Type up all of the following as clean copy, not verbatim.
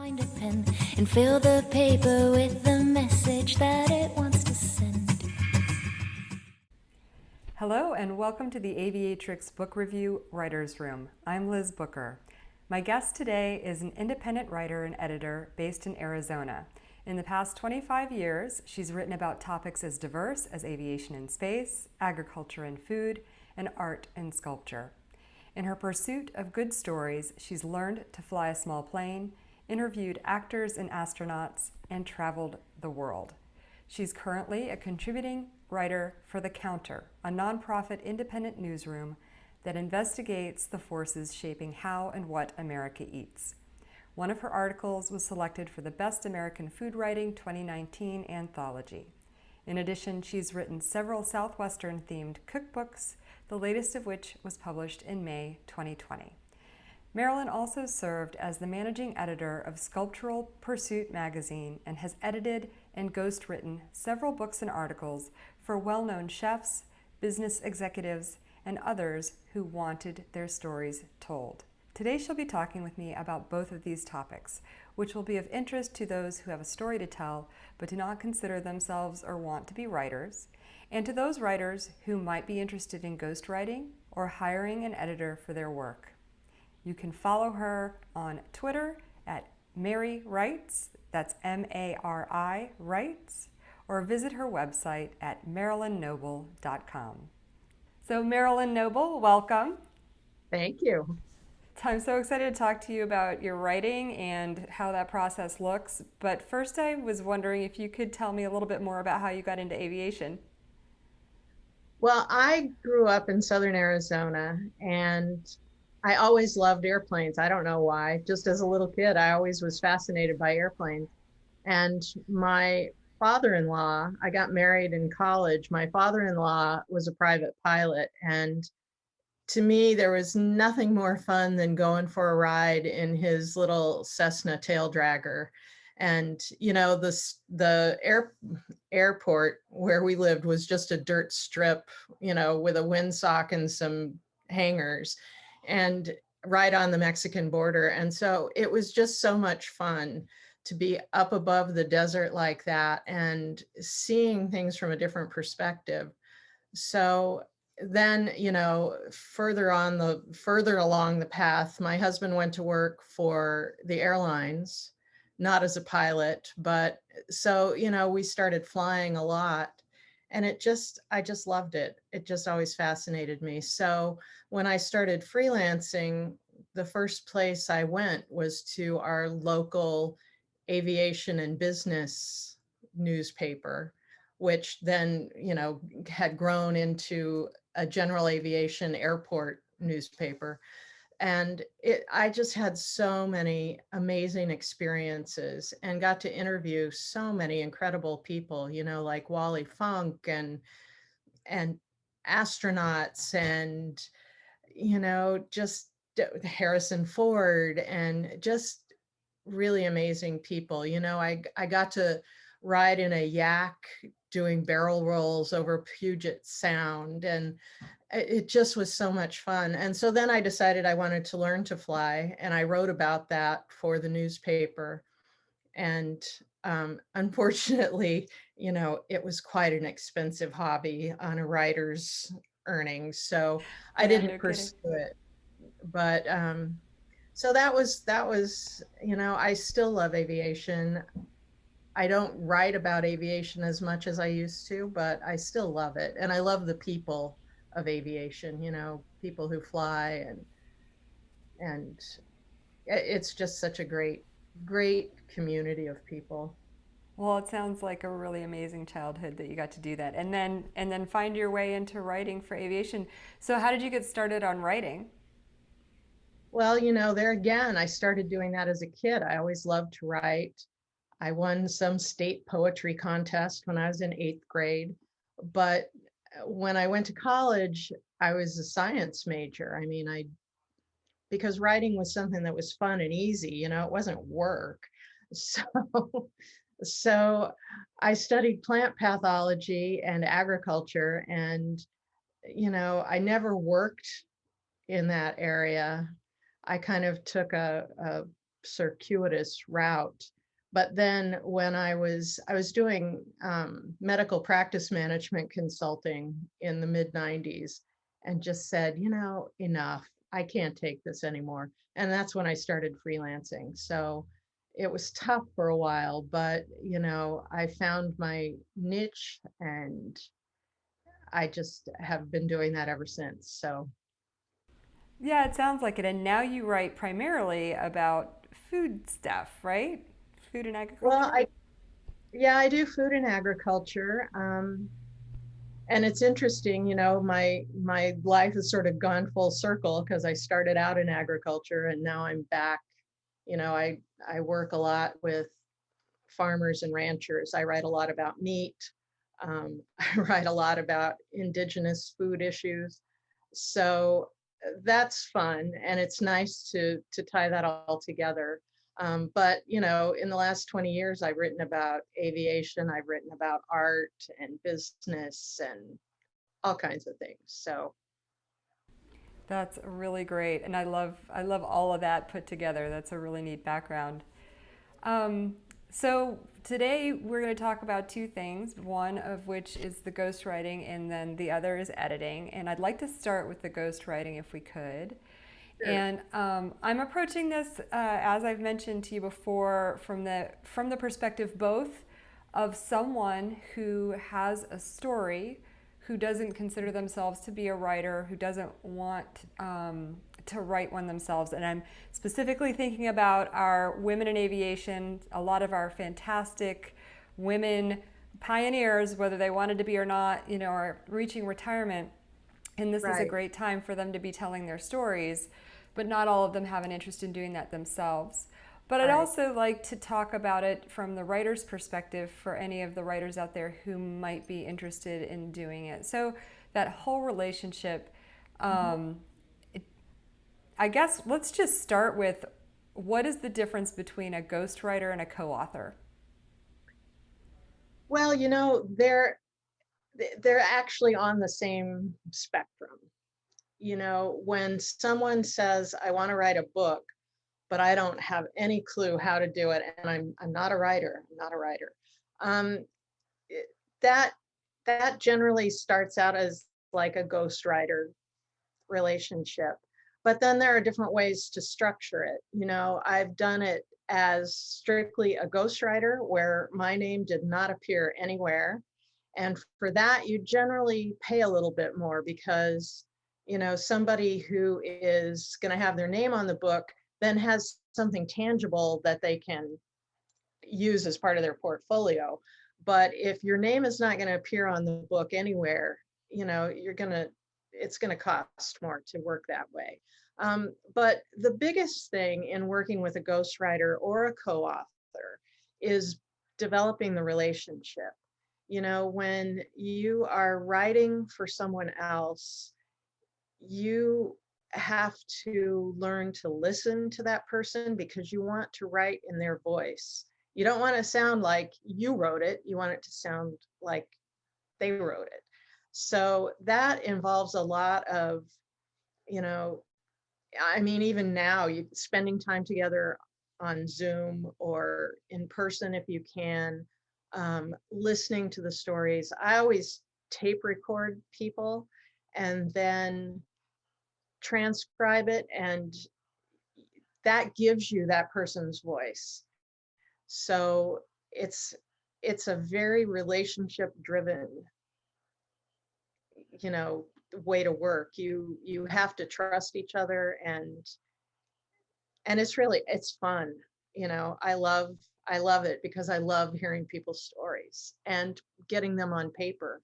find a pen and fill the paper with the message that it wants to send. Hello and welcome to the Aviatrix Book Review Writer's Room. I'm Liz Booker. My guest today is an independent writer and editor based in Arizona. In the past 25 years, she's written about topics as diverse as aviation and space, agriculture and food, and art and sculpture. In her pursuit of good stories, she's learned to fly a small plane, interviewed actors and astronauts, and traveled the world. She's currently a contributing writer for The Counter, a nonprofit independent newsroom that investigates the forces shaping how and what America eats. One of her articles was selected for the Best American Food Writing 2019 anthology. In addition, she's written several Southwestern-themed cookbooks, the latest of which was published in May 2020. Marilyn also served as the managing editor of Sculptural Pursuit magazine and has edited and ghostwritten several books and articles for well-known chefs, business executives, and others who wanted their stories told. Today she'll be talking with me about both of these topics, which will be of interest to those who have a story to tell but do not consider themselves or want to be writers, and to those writers who might be interested in ghostwriting or hiring an editor for their work. You can follow her on Twitter at Mary Writes, that's M-A-R-I Writes, or visit her website at marilynnoble.com. So Marilyn Noble, welcome. Thank you. I'm so excited to talk to you about your writing and how that process looks. But first I was wondering if you could tell me a little bit more about how you got into aviation. Well, I grew up in Southern Arizona and I always loved airplanes. I don't know why. Just as a little kid, I always was fascinated by airplanes. And my father-in-law, I got married in college. My father-in-law was a private pilot. And to me, there was nothing more fun than going for a ride in his little Cessna tail dragger. And, you know, the airport where we lived was just a dirt strip, you know, with a windsock and some hangars and right on the Mexican border. And so it was just so much fun to be up above the desert like that and seeing things from a different perspective. So then, you know, further along the path, my husband went to work for the airlines, not as a pilot, but so, you know, we started flying a lot and I just loved it. It just always fascinated me. So when I started freelancing, the first place I went was to our local aviation and business newspaper, which then, you know, had grown into a general aviation airport newspaper. And I just had so many amazing experiences and got to interview so many incredible people, you know, like Wally Funk and astronauts and, you know, just Harrison Ford and just really amazing people. You know, I got to ride in a yak doing barrel rolls over Puget Sound, and it just was so much fun. And so then I decided I wanted to learn to fly, and I wrote about that for the newspaper. And unfortunately, you know, it was quite an expensive hobby on a writer's earnings, so I didn't pursue it. But so that was, you know, I still love aviation. I don't write about aviation as much as I used to, but I still love it. And I love the people of aviation, you know, people who fly and it's just such a great community of people. Well, it sounds like a really amazing childhood that you got to do that and then find your way into writing for aviation. So how did you get started on writing? Well, you know, there again, I started doing that as a kid. I always loved to write. I won some state poetry contest when I was in 8th grade. But when I went to college, I was a science major. I mean, because writing was something that was fun and easy, you know, it wasn't work. So, so I studied plant pathology and agriculture, and, you know, I never worked in that area. I kind of took a circuitous route. But then when I was doing medical practice management consulting in the mid 90s and just said, enough. I can't take this anymore. And that's when I started freelancing. So it was tough for a while, but I found my niche and I just have been doing that ever since. So, Yeah, it sounds like it. And now you write primarily about food stuff, right? Food and well, agriculture? I do food and agriculture. And it's interesting, my life has sort of gone full circle because I started out in agriculture and now I'm back. I work a lot with farmers and ranchers. I write a lot about meat. I write a lot about indigenous food issues. So that's fun, and it's nice to tie that all together. But in the last 20 years, I've written about aviation, I've written about art and business and all kinds of things. So That's really great, and I love all of that put together. That's a really neat background. Um, so today we're going to talk about two things, one of which is the ghostwriting, and then the other is editing. And I'd like to start with the ghostwriting if we could. sure. And I'm approaching this, as I've mentioned to you before, from the perspective both of someone who has a story, who doesn't consider themselves to be a writer, who doesn't want to write one themselves. And I'm specifically thinking about our women in aviation, a lot of our fantastic women pioneers, whether they wanted to be or not, are reaching retirement. And this is a Right. great time for them to be telling their stories, but not all of them have an interest in doing that themselves. But I'd Right. also like to talk about it from the writer's perspective for any of the writers out there who might be interested in doing it. So that whole relationship, Mhm. um, it, I guess let's just start with what is the difference between a ghostwriter and a co-author? Well, they're actually on the same spectrum. When someone says, I want to write a book, but I don't have any clue how to do it, and I'm not a writer. I'm not a writer. Um, it- that that generally starts out as like a ghostwriter relationship, but then there are different ways to structure it. I've done it as strictly a ghostwriter where my name did not appear anywhere, and for that you generally pay a little bit more because somebody who is going to have their name on the book then has something tangible that they can use as part of their portfolio. But if your name is not going to appear on the book anywhere, you're going to it's going to cost more to work that way. But the biggest thing in working with a ghostwriter or a co-author is developing the relationship. When you are writing for someone else, you have to learn to listen to that person because you want to write in their voice. You don't want to sound like you wrote it, you want it to sound like they wrote it. So that involves a lot of, you know, I mean, even now, you spending time together on Zoom or in person if you can, listening to the stories. I always tape record people and then transcribe it, and that gives you that person's voice. So it's it's a very relationship driven, you know, way to work. You have to trust each other, and it's fun. I love it because I love hearing people's stories and getting them on paper.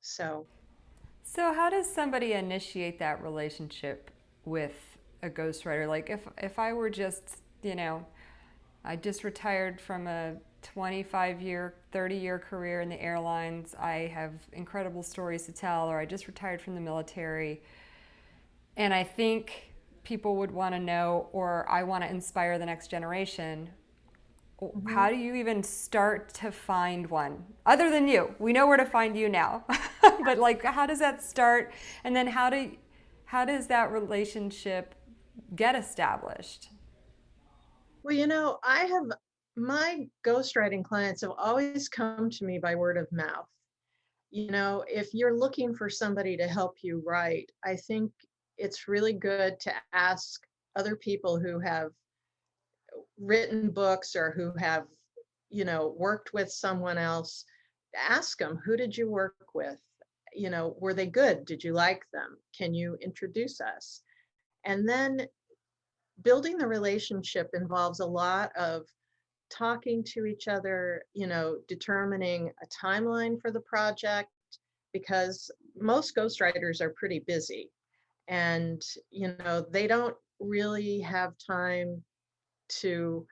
So So how does somebody initiate that relationship with a ghostwriter? Like if I were just, I just retired from a 25-year, 30-year career in the airlines. I have incredible stories to tell, or I just retired from the military. And I think people would want to know, or I want to inspire the next generation. mhm. How do you even start to find one other than you? We know where to find you now. But like how does that start, and then how does that relationship get established? Well, I have my ghostwriting clients have always come to me by word of mouth. If you're looking for somebody to help you write, I think it's really good to ask other people who have written books or who have, worked with someone else. Ask them, who did you work with? Were they good? Did you like them? Can you introduce us? And then building the relationship involves a lot of talking to each other, determining a timeline for the project, because most ghostwriters are pretty busy and, they don't really have time to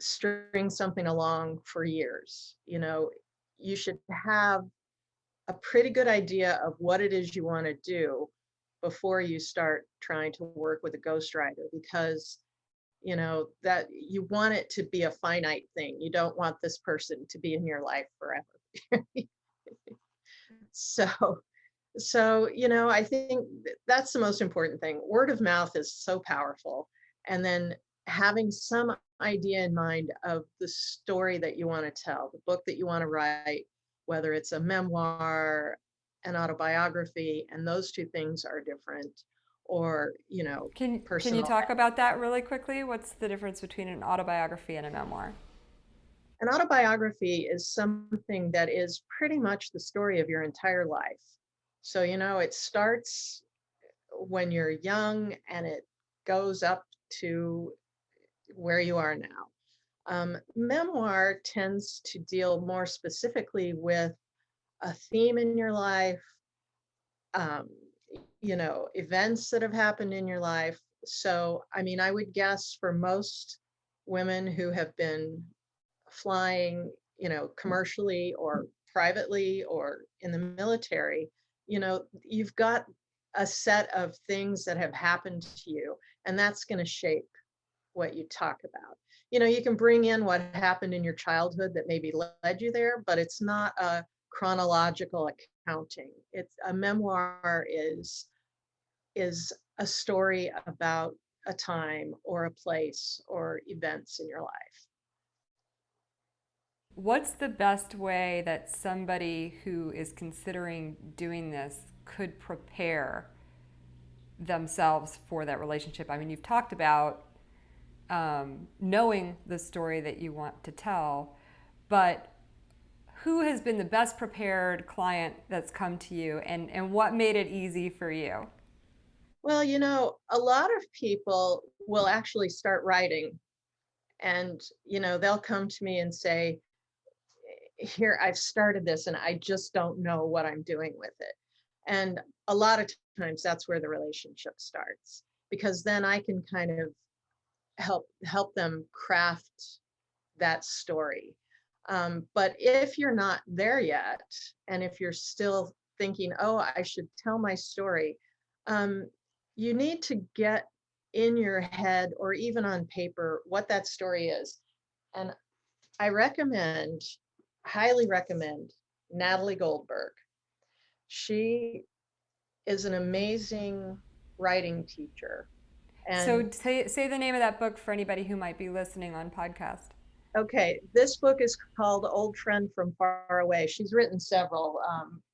string something along for years. You should have a pretty good idea of what it is you want to do before you start trying to work with a ghostwriter, because that you want it to be a finite thing. You don't want this person to be in your life forever. so I think that's the most important thing. Word of mouth is so powerful. And then having some idea in mind of the story that you want to tell, the book that you want to write, whether it's a memoir, an autobiography, and those two things are different, or, Can you personal. talk about that really quickly? What's the difference between an autobiography and a memoir? An autobiography is something that is pretty much the story of your entire life. So, it starts when you're young and it goes up to where you are now. Memoir tends to deal more specifically with a theme in your life, um, events that have happened in your life. So, I mean, I would guess for most women who have been flying, commercially or privately or in the military, you've got a set of things that have happened to you, and that's going to shape what you talk about. You can bring in what happened in your childhood that maybe led you there, but it's not a chronological accounting. It's a memoir is a story about a time or a place or events in your life. What's the best way that somebody who is considering doing this could prepare themselves for that relationship? I mean, you've talked about knowing the story that you want to tell, but who has been the best prepared client that's come to you, and what made it easy for you? Well, a lot of people will actually start writing, and, they'll come to me and say, here, I've started this and I just don't know what I'm doing with it. And a lot of times that's where the relationship starts, because then I can kind of help them craft that story. But if you're not there yet, and if you're still thinking, oh, I should tell my story, um, you need to get in your head or even on paper what that story is. And I highly recommend Natalie Goldberg. She is an amazing writing teacher. And So say the name of that book for anybody who might be listening on podcast. okay, this book is called Old Friend from Far Away. She's written several.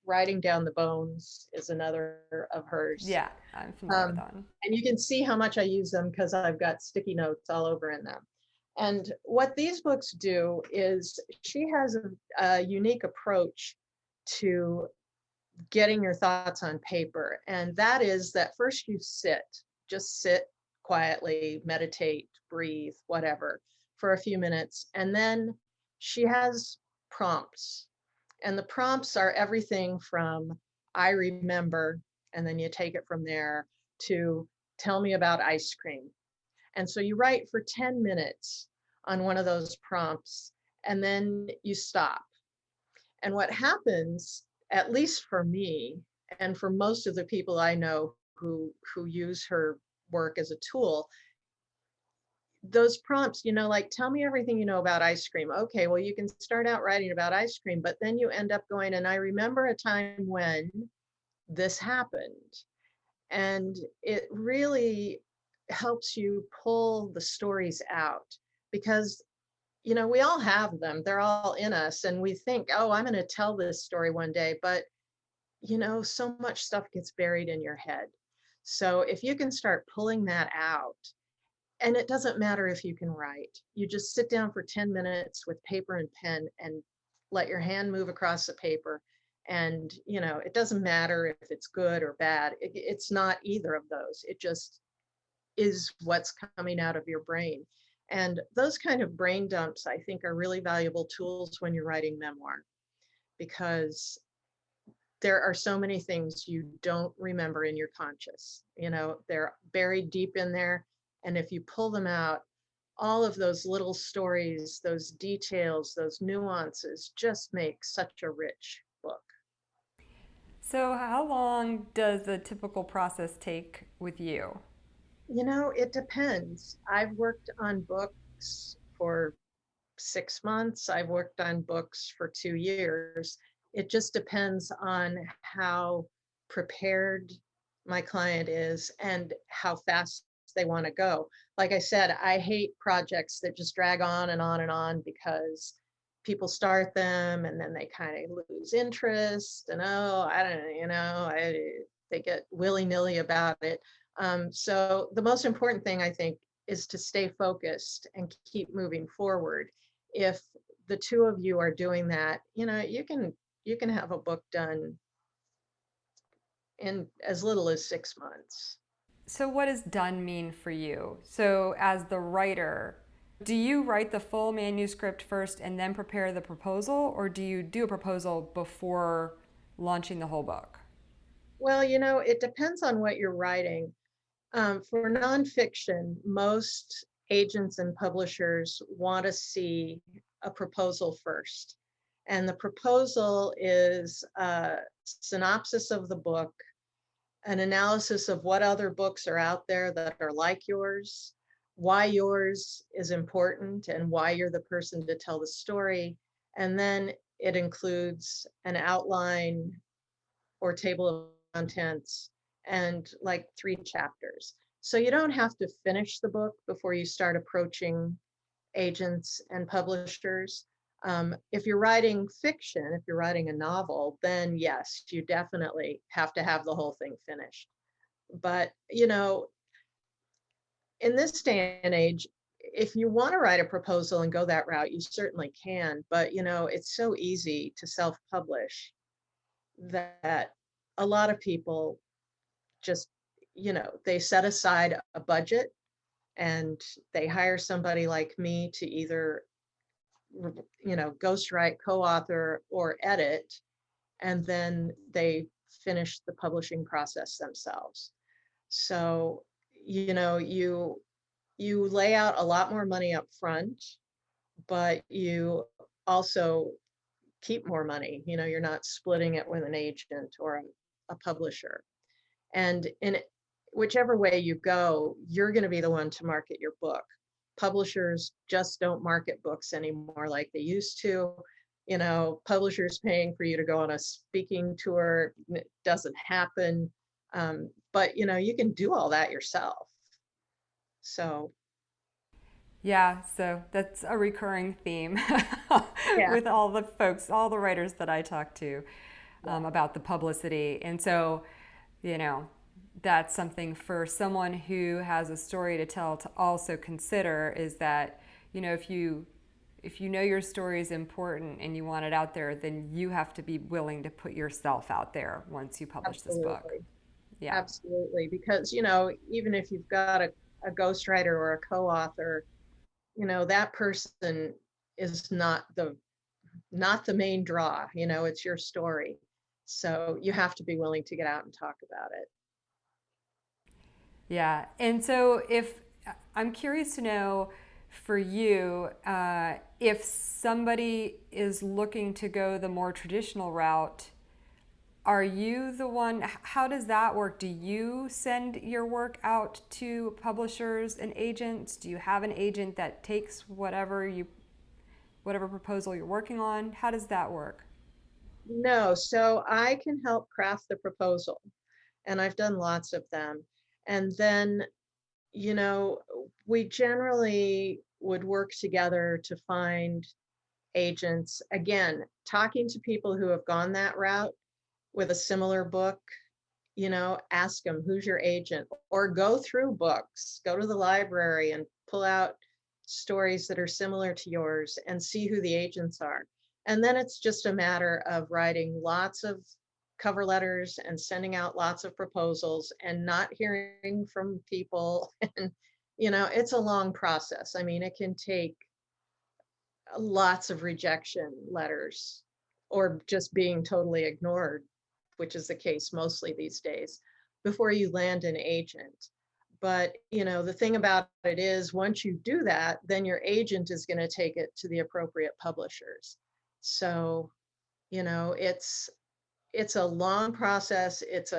Writing Down the Bones is another of hers. Yeah, I'm familiar with Um, that one. and you can see how much I use them because I've got sticky notes all over in them. And what these books do is she has a unique approach to getting your thoughts on paper. And that is that first you just sit quietly, meditate, breathe, whatever, for a few minutes. And then she has prompts. And the prompts are everything from I remember, and then you take it from there, to tell me about ice cream. And so you write for 10 minutes on one of those prompts, and then you stop. And what happens, at least for me, and for most of the people I know who use her work as a tool, those prompts, like, tell me everything you know about ice cream. Okay, well, you can start out writing about ice cream, but then you end up going, and I remember a time when this happened. And it really helps you pull the stories out. because, we all have them. They're all in us. And we think, oh, I'm going to tell this story one day. But, so much stuff gets buried in your head. So if you can start pulling that out, and it doesn't matter if you can write, you just sit down for 10 minutes with paper and pen and let your hand move across the paper. And, it doesn't matter if it's good or bad. It's not either of those. It just is what's coming out of your brain. And those kind of brain dumps, I think, are really valuable tools when you're writing memoir, because there are so many things you don't remember in your conscious. They're buried deep in there. And if you pull them out, all of those little stories, those details, those nuances just make such a rich book. So, how long does the typical process take with you? It depends. I've worked on books for 6 months. I've worked on books for 2 years. It just depends on how prepared my client is and how fast they want to go. Like I said, I hate projects that just drag on and on and on, because people start them and then they kind of lose interest, and I don't know, they get willy-nilly about it. So the most important thing, I think, is to stay focused and keep moving forward. If the two of you are doing that, you can have a book done in as little as 6 months. So, what does done mean for you? So, as the writer, do you write the full manuscript first and then prepare the proposal, or do you do a proposal before launching the whole book? Well, it depends on what you're writing. For nonfiction, most agents and publishers want to see a proposal first. And the proposal is a synopsis of the book, an analysis of what other books are out there that are like yours, why yours is important, and why you're the person to tell the story. And then it includes an outline or table of contents and like 3 chapters. So you don't have to finish the book before you start approaching agents and publishers. If you're writing fiction, if you're writing a novel, then yes, you definitely have to have the whole thing finished. But, in this day and age, if you want to write a proposal and go that route, you certainly can. But, it's so easy to self-publish that a lot of people just, they set aside a budget and they hire somebody like me to either, ghostwrite, co-author, or edit, and then they finish the publishing process themselves. So, you lay out a lot more money up front, but you also keep more money. You're not splitting it with an agent or a publisher. And in whichever way you go, you're going to be the one to market your book. Publishers just don't market books anymore like they used to. Publishers paying for you to go on a speaking tour, it doesn't happen. But you can do all that yourself. So Yeah, so that's a recurring theme yeah, with all the folks, all the writers that I talk to about the publicity. And so, you know, that's something for someone who has a story to tell to also consider, is that, if you know your story is important and you want it out there, then you have to be willing to put yourself out there once you publish this book. absolutely. Yeah. Absolutely. Because, even if you've got a ghostwriter or a co-author, that person is not the main draw. It's your story. So you have to be willing to get out and talk about it. Yeah. And so, if I'm curious to know for you, if somebody is looking to go the more traditional route, are you the one? How does that work? Do you send your work out to publishers and agents? Do you have an agent that takes whatever proposal you're working on? How does that work? No, so I can help craft the proposal, and I've done lots of them. And then, you know, we generally would work together to find agents. Again, talking to people who have gone that route with a similar book, ask them, who's your agent? Or go through books, go to the library and pull out stories that are similar to yours and see who the agents are. And then it's just a matter of writing lots of cover letters and sending out lots of proposals and not hearing from people. And, it's a long process. I mean, it can take lots of rejection letters or just being totally ignored, which is the case mostly these days, before you land an agent. But, the thing about it is once you do that, then your agent is going to take it to the appropriate publishers. So, it's a long process. It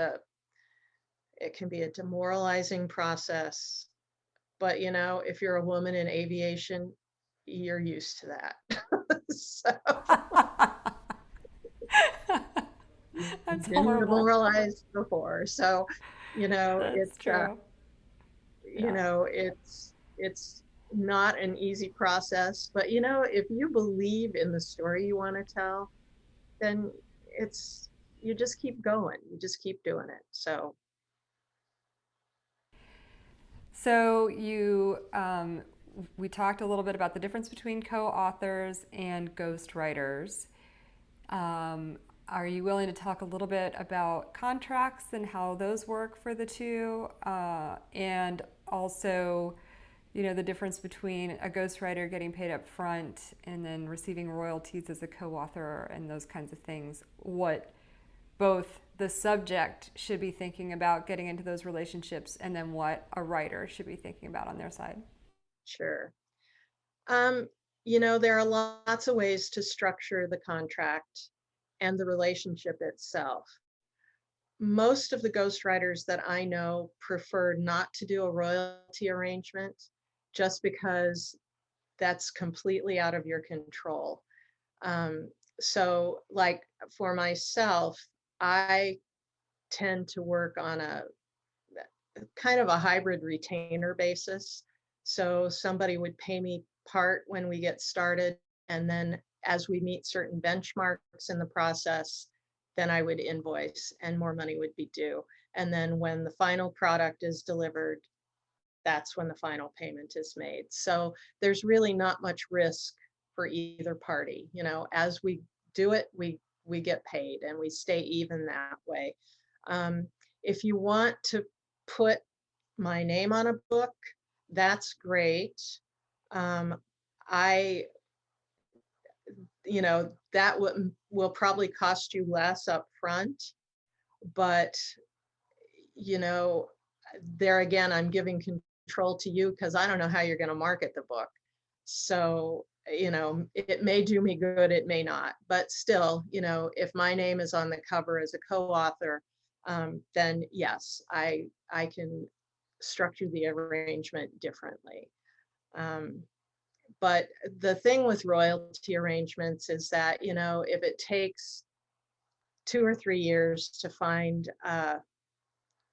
can be a demoralizing process. But, if you're a woman in aviation, you're used to that. So That's been horrible. demoralized before. So, That's it's true. Yeah. it's not an easy process, but if you believe in the story you want to tell, then it's you just keep going. You just keep doing it. So, So we talked a little bit about the difference between co-authors and ghostwriters. Um, are you willing to talk a little bit about contracts and how those work for the two? And also, the difference between a ghostwriter getting paid up front and then receiving royalties as a co-author and those kinds of things. What both the subject should be thinking about getting into those relationships and then what a writer should be thinking about on their side. sure. Um, there are lots of ways to structure the contract and the relationship itself. Most of the ghostwriters that I know prefer not to do a royalty arrangement just because that's completely out of your control. So, like for myself, I tend to work on a kind of a hybrid retainer basis. So, somebody would pay me part when we get started, and then as we meet certain benchmarks in the process, then I would invoice and more money would be due. And then when the final product is delivered, that's when the final payment is made. So there's really not much risk for either party. As we do it, we get paid and we stay even that way. Um, if you want to put my name on a book, that's great. I, that will probably cost you less up front, but you know, there again, I'm giving control to you because I don't know how you're going to market the book. So, it may do me good, it may not. But still, if my name is on the cover as a co-author, then yes, I can structure the arrangement differently. Um, but the thing with royalty arrangements is that, if it takes 2 or 3 years to find an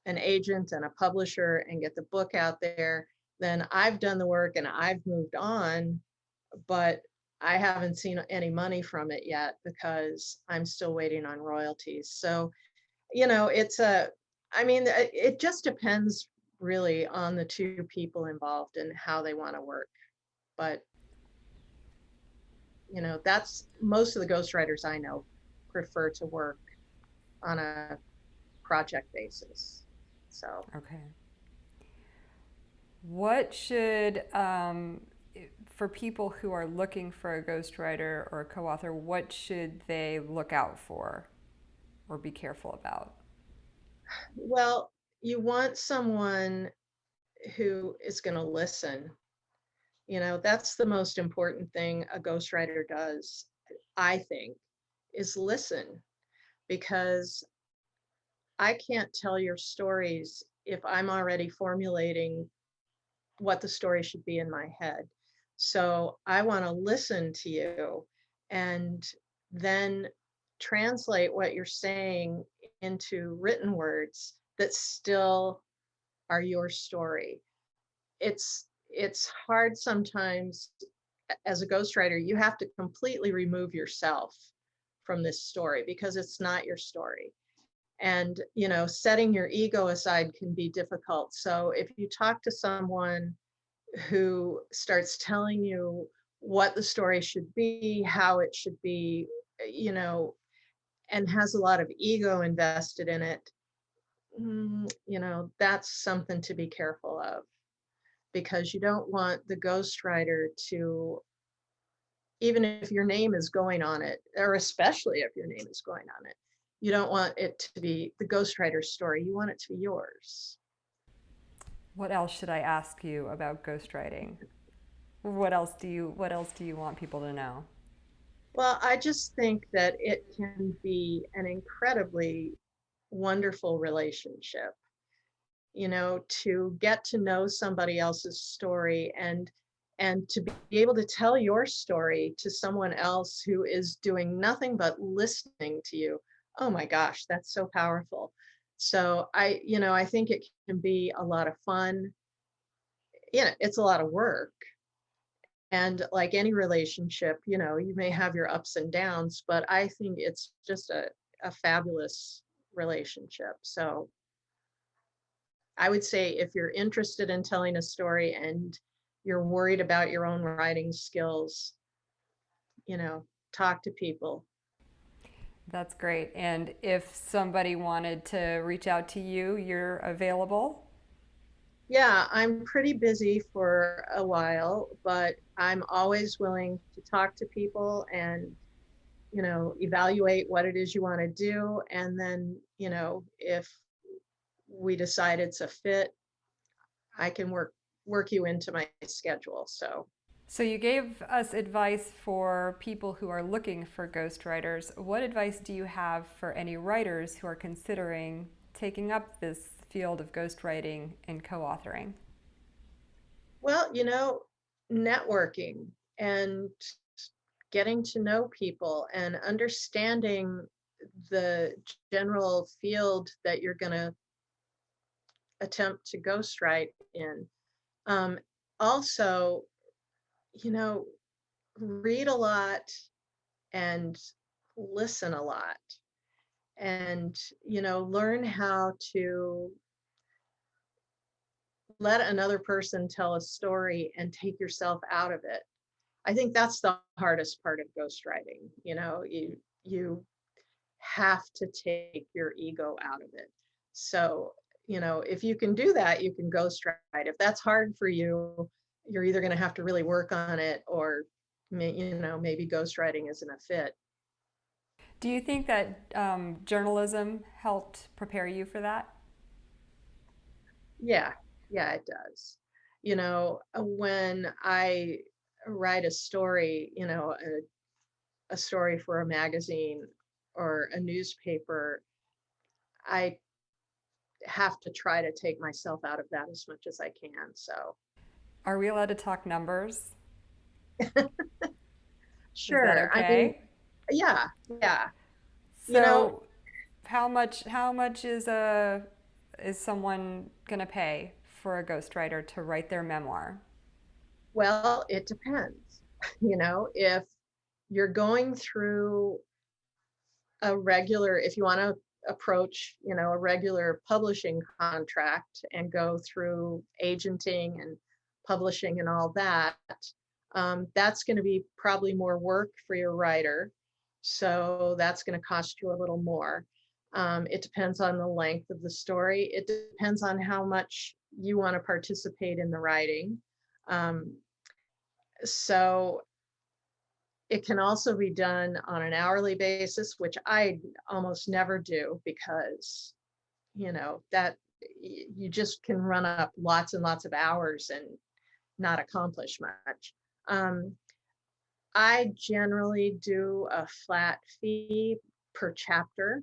agent and a publisher and get the book out there, then I've done the work and I've moved on, but I haven't seen any money from it yet because I'm still waiting on royalties. So, it just depends really on the two people involved and how they want to work. But, that's most of the ghostwriters I know prefer to work on a project basis. So, Okay. What should, for people who are looking for a ghostwriter or a co author, what should they look out for or be careful about? well, you want someone who is going to listen. That's the most important thing a ghostwriter does, I think, is listen, because I can't tell your stories if I'm already formulating what the story should be in my head. So I want to listen to you and then translate what you're saying into written words that still are your story. it's hard sometimes as a ghostwriter, you have to completely remove yourself from this story because it's not your story. And, setting your ego aside can be difficult. So if you talk to someone who starts telling you what the story should be, how it should be, you know, and has a lot of ego invested in it, that's something to be careful of because you don't want the ghostwriter to, even if your name is going on it, or especially if your name is going on it, you don't want it to be the ghostwriter's story. You want it to be yours. What else should I ask you about ghostwriting? What else do you want people to know? Well, I just think that it can be an incredibly wonderful relationship, to get to know somebody else's story and to be able to tell your story to someone else who is doing nothing but listening to you. Oh my gosh, that's so powerful. So I think it can be a lot of fun. It's a lot of work. And like any relationship, you may have your ups and downs, but I think it's just a fabulous relationship. So I would say if you're interested in telling a story and you're worried about your own writing skills, talk to people. That's great. And if somebody wanted to reach out to you, you're available? Yeah, I'm pretty busy for a while, but I'm always willing to talk to people and, evaluate what it is you want to do. And then, if we decide it's a fit, I can work you into my schedule. So So you gave us advice for people who are looking for ghostwriters. What advice do you have for any writers who are considering taking up this field of ghostwriting and co-authoring? well, networking and getting to know people and understanding the general field that you're going to attempt to ghostwrite in. Um, Also, you know, read a lot and listen a lot and, learn how to let another person tell a story and take yourself out of it. I think that's the hardest part of ghostwriting. You have to take your ego out of it. So, if you can do that, you can ghostwrite. If that's hard for you, you're either going to have to really work on it or, maybe ghostwriting isn't a fit. Do you think that journalism helped prepare you for that? Yeah, yeah, it does. When I write a story, a story for a magazine or a newspaper, I have to try to take myself out of that as much as I can. So, Are we allowed to talk numbers? Is that sure. I mean, okay? yeah, yeah. You know, So, how much is someone gonna pay for a ghostwriter to write their memoir? well, it depends. If you're going through if you want to approach, a regular publishing contract and go through agenting and publishing and all that, that's going to be probably more work for your writer. So that's going to cost you a little more. It depends on the length of the story. It depends on how much you want to participate in the writing. Um, so it can also be done on an hourly basis, which I almost never do because, that you just can run up lots and lots of hours and not accomplish much. Um, I generally do a flat fee per chapter.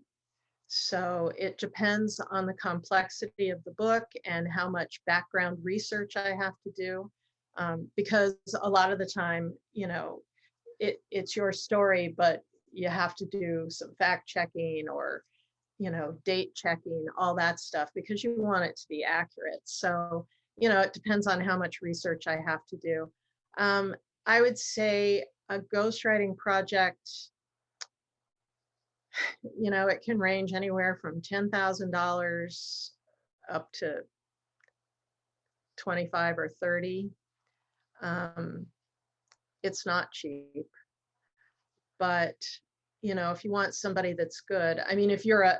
So it depends on the complexity of the book and how much background research I have to do. Because a lot of the time, it's your story, but you have to do some fact checking or, date checking, all that stuff, because you want it to be accurate. So it depends on how much research I have to do. I would say a ghostwriting project, it can range anywhere from $10,000 up to 25 or 30. It's not cheap, but if you want somebody that's good, I mean, if you're a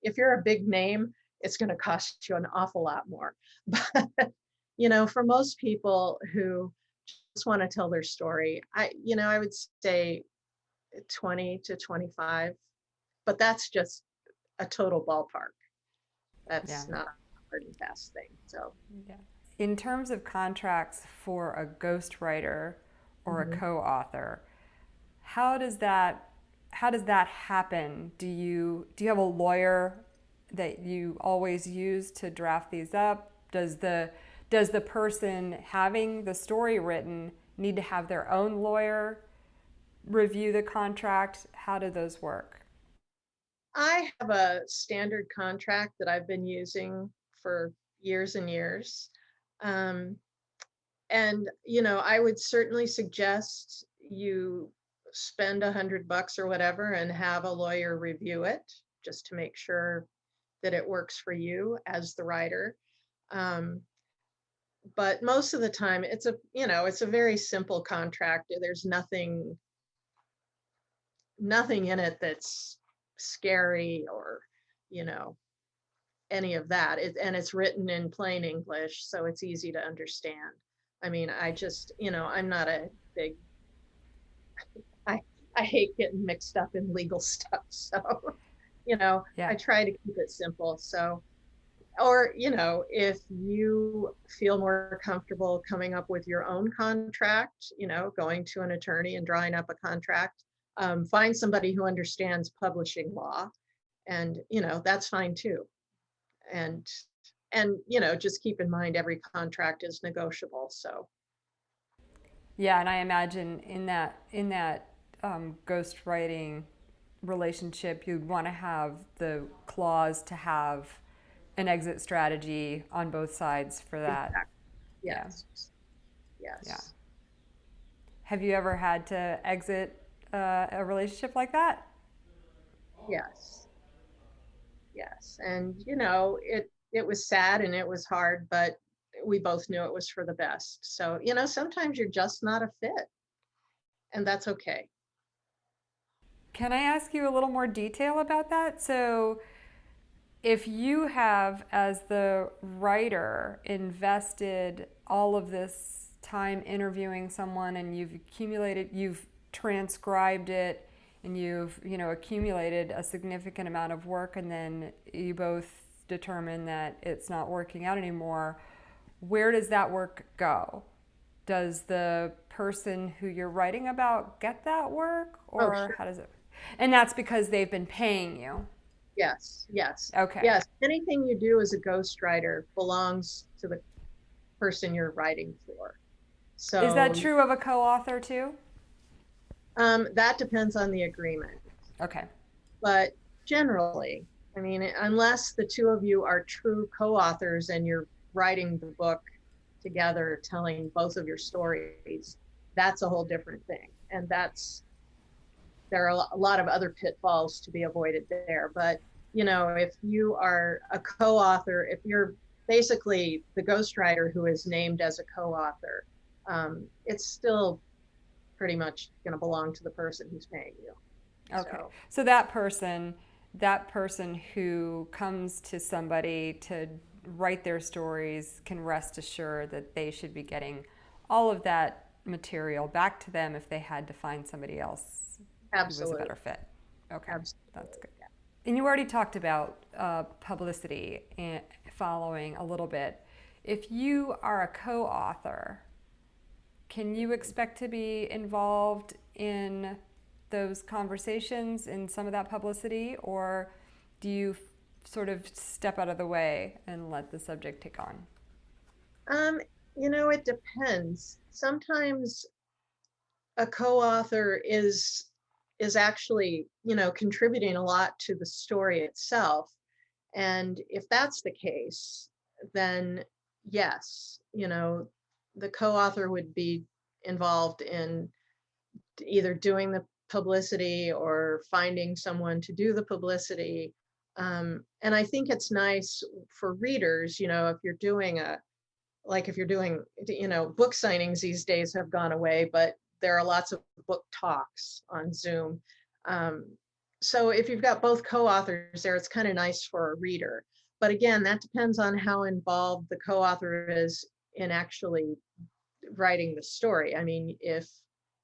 if you're a big name, it's going to cost you an awful lot more. But for most people who just want to tell their story, I would say 20 to 25, but that's just a total ballpark. Yeah. That's not a hard and fast thing. So, Yeah. In terms of contracts for a ghostwriter or a mhm. co-author, how does that happen? Do you have a lawyer that you always use to draft these up? Does the person having the story written need to have their own lawyer review the contract? How do those work? I have a standard contract that I've been using for years and years. Um, and I would certainly suggest you spend $100 or whatever and have a lawyer review it just to make sure that it works for you as the writer. Um, but most of the time it's a very simple contract. There's nothing in it that's scary or you know any of that. And it's written in plain English, so it's easy to understand. I mean, I'm not a big, I, I hate getting mixed up in legal stuff. So, Yeah. I try to keep it simple. So, or, if you feel more comfortable coming up with your own contract, going to an attorney and drawing up a contract, find somebody who understands publishing law, and, that's fine too. And just keep in mind every contract is negotiable. So Yeah, and I imagine in that ghostwriting relationship, you'd want to have the clause to have an exit strategy on both sides for that. exactly. Yeah, Yes. yeah. Yes. Have you ever had to exit a relationship like that? Yes. Yes. And it was sad and it was hard, but we both knew it was for the best. So, sometimes you're just not a fit, and that's okay. Can I ask you a little more detail about that? So, if you have, as the writer, invested all of this time interviewing someone and you've transcribed it and you've, accumulated a significant amount of work, and then you both determine that it's not working out anymore, where does that work go? Does the person who you're writing about get that work, Oh, or sure. how does it? And that's because they've been paying you. Yes. Yes. Okay. Yes. Anything you do as a ghostwriter belongs to the person you're writing for. Is that So true of a co-author too? that depends on the agreement. Okay. But generally, I mean, unless the two of you are true co-authors and you're writing the book together, telling both of your stories, that's a whole different thing. And there are a lot of other pitfalls to be avoided there. But, if you are a co-author, if you're basically the ghostwriter who is named as a co-author, it's still pretty much going to belong to the person who's paying you. Okay. So, So that person who comes to somebody to write their stories can rest assured that they should be getting all of that material back to them if they had to find somebody else who was a absolutely. better fit. Okay. That's Absolutely. good. And you already talked about publicity and following a little bit. If you are a co-author, can you expect to be involved in those conversations, in some of that publicity, or do you sort of step out of the way and let the subject take on? It depends. Sometimes a co-author is actually, contributing a lot to the story itself. And if that's the case, then, yes, the co-author would be involved in either doing the publicity or finding someone to do the publicity. And I think it's nice for readers, if you're doing like if you're doing, book signings these days have gone away, but there are lots of book talks on Zoom. Um, so if you've got both co-authors there, it's kind of nice for a reader. But again, that depends on how involved the co-author is in actually writing the story. I mean, if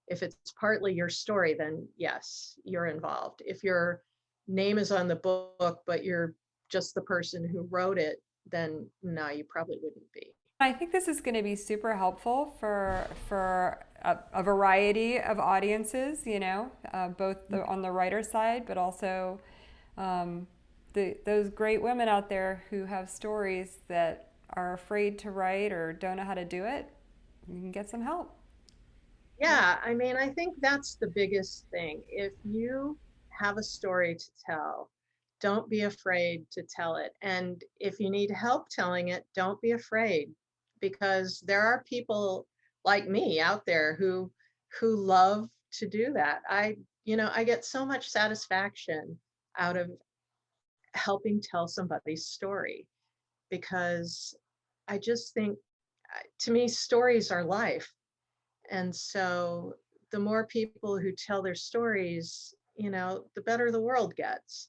it's partly your story, then yes, you're involved. If your name is on the book, but you're just the person who wrote it, then no, you probably wouldn't be. I think this is going to be super helpful for a variety of audiences, both on the writer side, but also those great women out there who have stories that are afraid to write or don't know how to do it. You can get some help. Yeah, I mean, I think that's the biggest thing. If you have a story to tell, don't be afraid to tell it. And if you need help telling it, don't be afraid, because there are people like me out there who love to do that. I get so much satisfaction out of helping tell somebody's story, because I just think, to me, stories are life. And so the more people who tell their stories, the better the world gets.